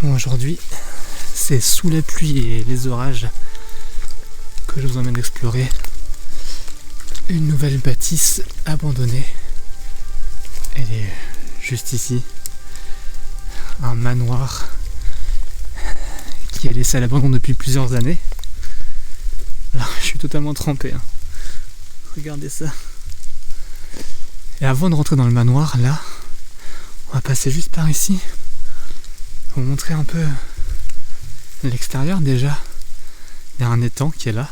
Bon, aujourd'hui, c'est sous la pluie et les orages que je vous emmène explorer une nouvelle bâtisse abandonnée. Elle est juste ici, un manoir qui est laissé à l'abandon depuis plusieurs années. Alors, je suis totalement trempé, hein. Regardez ça. Et avant de rentrer dans le manoir, là, on va passer juste par ici. Je vais vous montrer un peu l'extérieur déjà. Il y a un étang qui est là,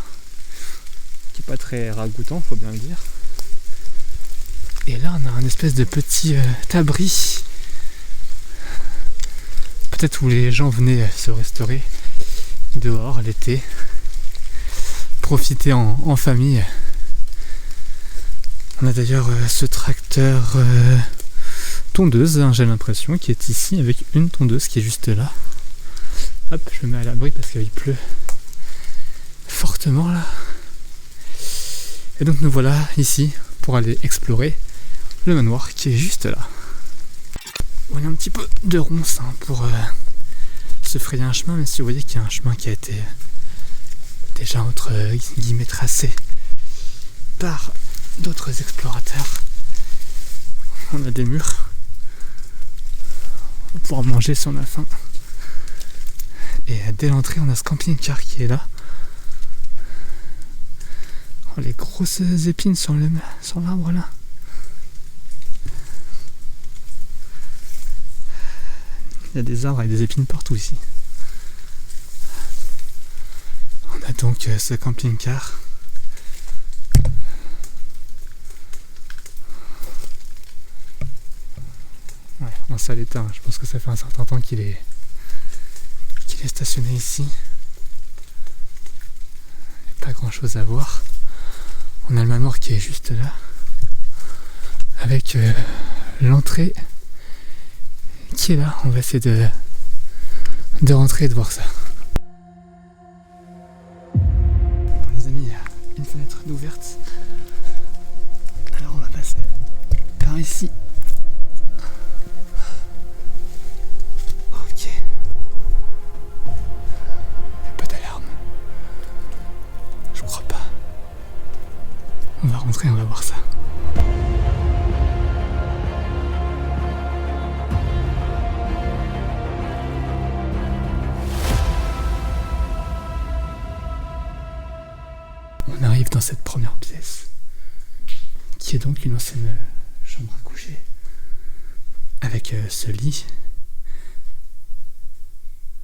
qui est pas très ragoûtant, faut bien le dire. Et là, on a un espèce de petit abri, peut-être où les gens venaient se restaurer dehors l'été, profiter en famille. On a d'ailleurs ce tracteur tondeuse, hein, j'ai l'impression, qui est ici avec une tondeuse qui est juste là. Hop, je me mets à l'abri parce qu'il pleut fortement là. Et donc nous voilà ici pour aller explorer le manoir qui est juste là. On a un petit peu de ronce, hein, pour se frayer un chemin, même si vous voyez qu'il y a un chemin qui a été déjà entre guillemets tracé par d'autres explorateurs. On a des murs pour manger si on a faim. Et dès l'entrée, on a ce camping-car qui est là. Oh, les grosses épines sur l'arbre là. Il y a des arbres avec des épines partout ici. On a donc ce camping-car. Ouais, en sale état. Je pense que ça fait un certain temps qu'il est stationné ici. Il n'y a pas grand chose à voir. On a le manoir qui est juste là, avec l'entrée qui est là. On va essayer de rentrer et de voir ça. Bon les amis, il y a une fenêtre d'ouverte. Alors on va passer par ici. Ok. Pas d'alarme. Je crois pas. On va rentrer, on va voir ça. On arrive dans cette première pièce, qui est donc une ancienne chambre à coucher, avec ce lit.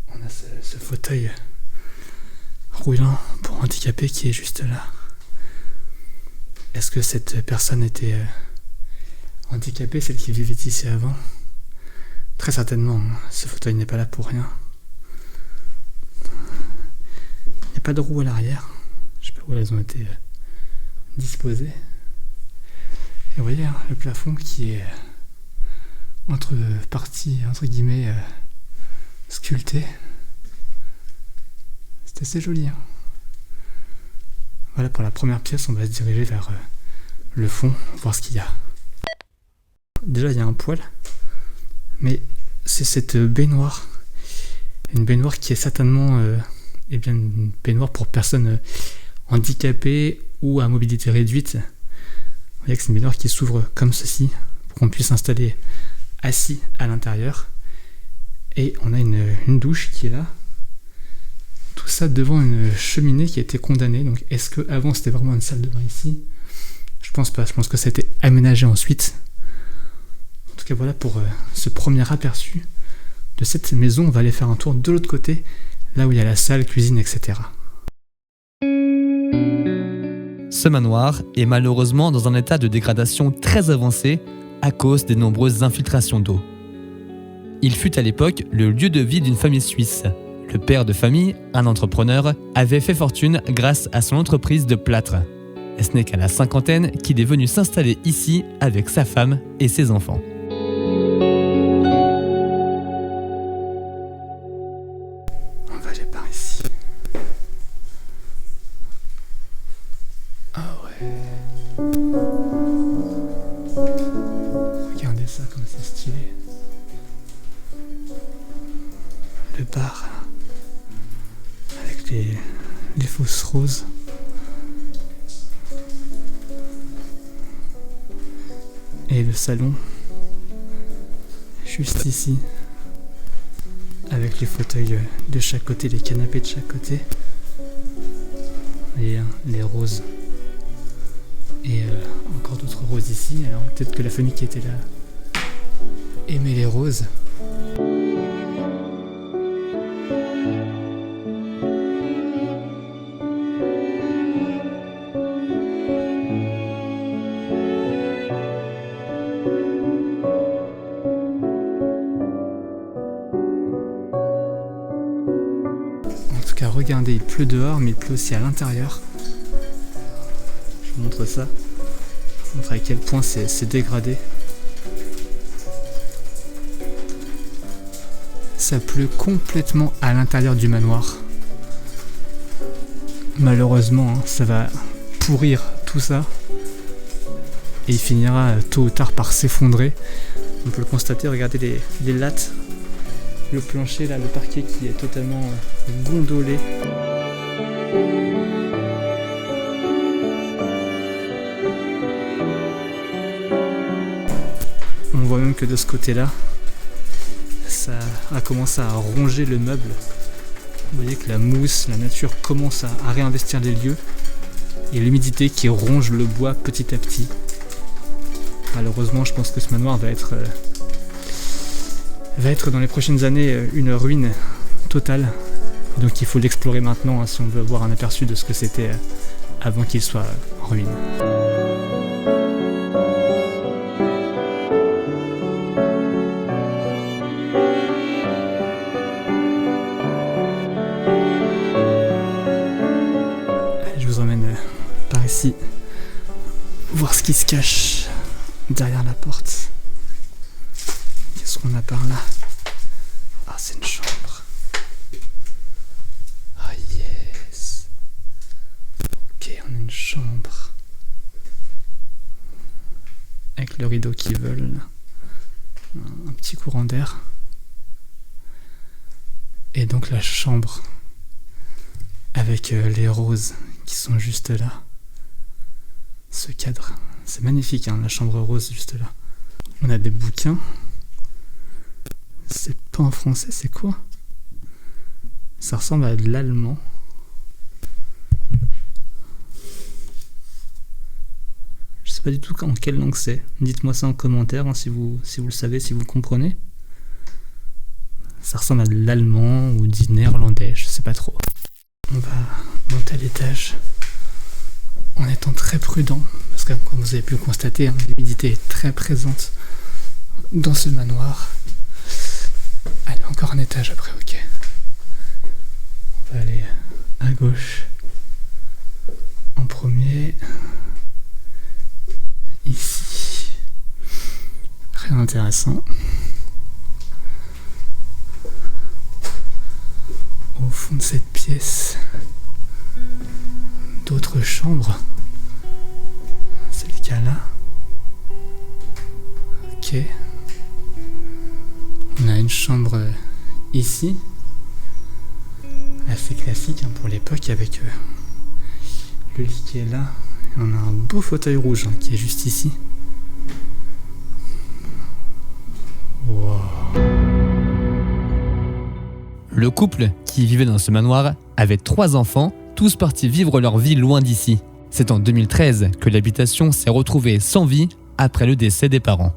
On a ce fauteuil roulant pour handicapés qui est juste là. Est-ce que cette personne était handicapée, celle qui vivait ici avant? Très certainement, hein. Ce fauteuil n'est pas là pour rien. Il n'y a pas de roue à l'arrière. Je ne sais pas où elles ont été disposées. Et vous voyez, hein, le plafond qui est entre parties, entre guillemets, sculpté. C'est assez joli, hein. Voilà, pour la première pièce, on va se diriger vers le fond, voir ce qu'il y a. Déjà, il y a un poêle, mais c'est cette baignoire. Une baignoire qui est certainement une baignoire pour personnes handicapées ou à mobilité réduite. Vous voyez que c'est une baignoire qui s'ouvre comme ceci, pour qu'on puisse s'installer assis à l'intérieur. Et on a une douche qui est là. Tout ça devant une cheminée qui a été condamnée. Donc est-ce qu'avant c'était vraiment une salle de bain ici? Je pense pas, je pense que ça a été aménagé ensuite. En tout cas voilà pour ce premier aperçu de cette maison. On va aller faire un tour de l'autre côté, là où il y a la salle, cuisine, etc. Ce manoir est malheureusement dans un état de dégradation très avancé à cause des nombreuses infiltrations d'eau. Il fut à l'époque le lieu de vie d'une famille suisse. Le père de famille, un entrepreneur, avait fait fortune grâce à son entreprise de plâtre. Et ce n'est qu'à la cinquantaine qu'il est venu s'installer ici avec sa femme et ses enfants. On va aller par ici. Ah ouais. Regardez ça comme c'est stylé. le bar avec les fausses roses. Et le salon, juste ici, avec les fauteuils de chaque côté, les canapés de chaque côté. Et les roses. Et encore d'autres roses ici. Alors peut-être que la famille qui était là aimait les roses. En tout cas, regardez, il pleut dehors, mais il pleut aussi à l'intérieur. Je vous montre ça. Je vous montre à quel point c'est dégradé. Ça pleut complètement à l'intérieur du manoir. Malheureusement, ça va pourrir tout ça. Et il finira tôt ou tard par s'effondrer. On peut le constater, regardez les lattes. Le plancher, là, le parquet qui est totalement gondolé. On voit même que de ce côté-là, ça a commencé à ronger le meuble. Vous voyez que la mousse, la nature commence à réinvestir les lieux. Et l'humidité qui ronge le bois petit à petit. Malheureusement, je pense que ce manoir va être dans les prochaines années une ruine totale. Donc il faut l'explorer maintenant si on veut avoir un aperçu de ce que c'était avant qu'il soit en ruine. Allez, je vous emmène par ici, voir ce qui se cache derrière la porte. Qu'est-ce qu'on a par là? Ah, c'est une chambre. Ah, yes. Ok, on a une chambre. Avec le rideau qui vole. Un petit courant d'air. Et donc la chambre. Avec les roses qui sont juste là. Ce cadre. C'est magnifique, hein, la chambre rose juste là. On a des bouquins. C'est pas en français, c'est quoi? Ça ressemble à de l'allemand. Je sais pas du tout en quelle langue c'est. Dites-moi ça en commentaire hein, si vous le savez, si vous comprenez. Ça ressemble à de l'allemand ou du néerlandais, je sais pas trop. On va monter à l'étage en étant très prudent, parce que comme vous avez pu le constater, hein, l'humidité est très présente dans ce manoir. Allez, encore un étage après, ok. On va aller à gauche en premier. Ici. Rien d'intéressant. Au fond de cette pièce, d'autres chambres. C'est le cas là. Ok. On a une chambre ici, assez classique hein, pour l'époque, avec le lit qui est là. Et on a un beau fauteuil rouge hein, qui est juste ici. Wow. Le couple qui vivait dans ce manoir avait 3 enfants, tous partis vivre leur vie loin d'ici. C'est en 2013 que l'habitation s'est retrouvée sans vie après le décès des parents.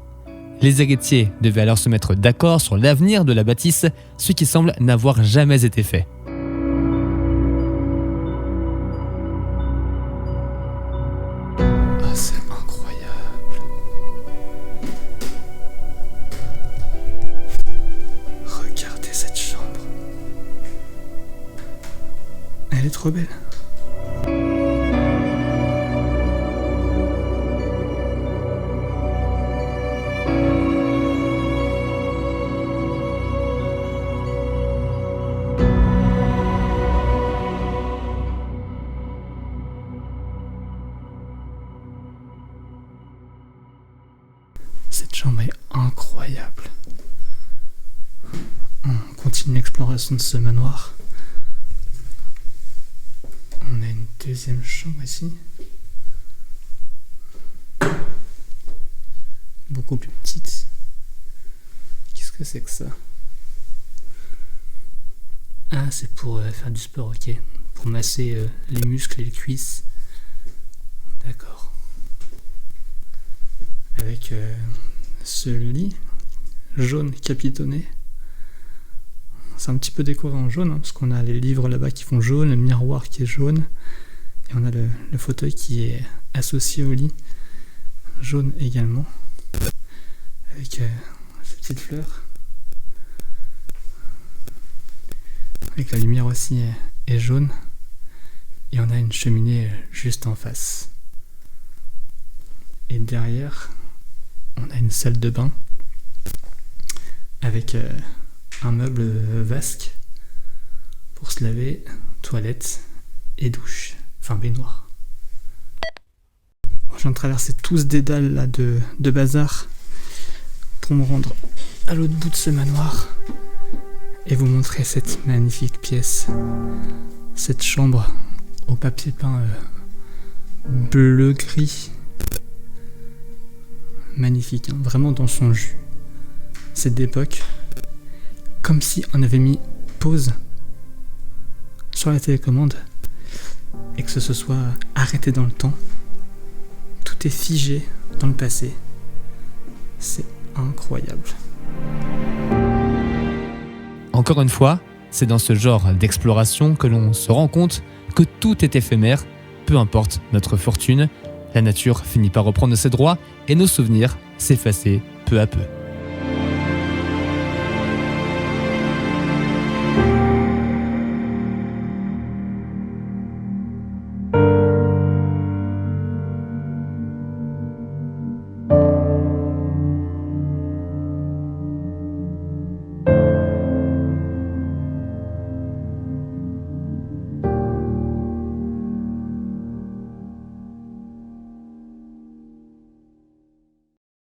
Les héritiers devaient alors se mettre d'accord sur l'avenir de la bâtisse, ce qui semble n'avoir jamais été fait. Ah, c'est incroyable. Regardez cette chambre. Elle est trop belle. Cette chambre est incroyable. On continue l'exploration de ce manoir. On a une deuxième chambre ici. Beaucoup plus petite. Qu'est-ce que c'est que ça? Ah, c'est pour faire du sport, ok. Pour masser les muscles et les cuisses. D'accord. Avec ce lit jaune capitonné. C'est un petit peu décoré en jaune, hein, parce qu'on a les livres là-bas qui font jaune, le miroir qui est jaune, et on a le fauteuil qui est associé au lit, jaune également, avec ces petites fleurs. Avec la lumière aussi est jaune, et on a une cheminée juste en face. Et derrière, on a une salle de bain avec un meuble vasque pour se laver, toilette et douche, enfin baignoire. Je viens de traverser tout ce dédale là de bazar pour me rendre à l'autre bout de ce manoir et vous montrer cette magnifique pièce, cette chambre au papier peint bleu-gris. Magnifique, hein, vraiment dans son jus. C'est d'époque, comme si on avait mis pause sur la télécommande et que ce soit arrêté dans le temps. Tout est figé dans le passé. C'est incroyable. Encore une fois, c'est dans ce genre d'exploration que l'on se rend compte que tout est éphémère, peu importe notre fortune, la nature finit par reprendre ses droits et nos souvenirs s'effacer peu à peu.